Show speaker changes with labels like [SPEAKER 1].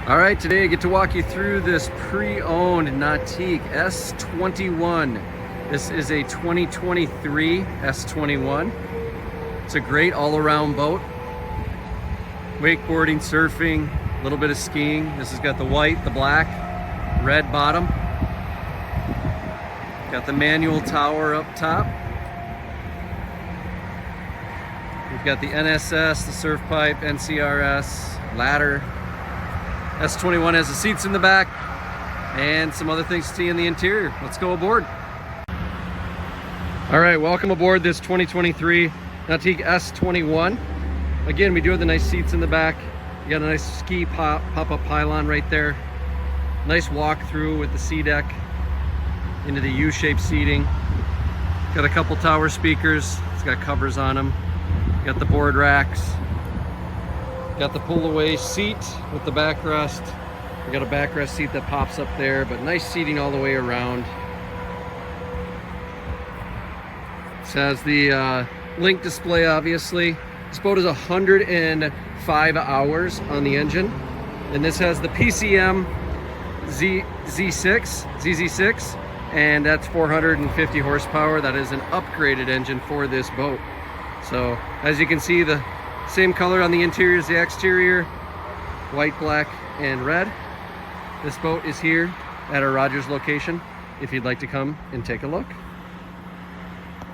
[SPEAKER 1] All right, today I get to walk you through this pre-owned Nautique S21. This is a 2023 S21. It's a great all-around boat. Wakeboarding, surfing, a little bit of skiing. This has got the white, the black, red bottom. Got the manual tower up top. We've got the NSS, the surf pipe, NCRS, ladder. S21 has the seats in the back and some other things to see in the interior. Let's go aboard. All right, welcome aboard this 2023 Nautique S21. Again, we do have the nice seats in the back. You got a nice ski pop-up pylon right there. Nice walk through with the sea deck into the U-shaped seating. Got a couple tower speakers. It's got covers on them. Got the board racks. Got the pull-away seat with the backrest. We got a backrest seat that pops up there, but nice seating all the way around. This has the link display, obviously. This boat is 105 hours on the engine, and this has the PCM ZZ6, and that's 450 horsepower. That is an upgraded engine for this boat. So as you can see, the same color on the interior as the exterior, white, black, and red. This boat is here at our Rogers location if you'd like to come and take a look.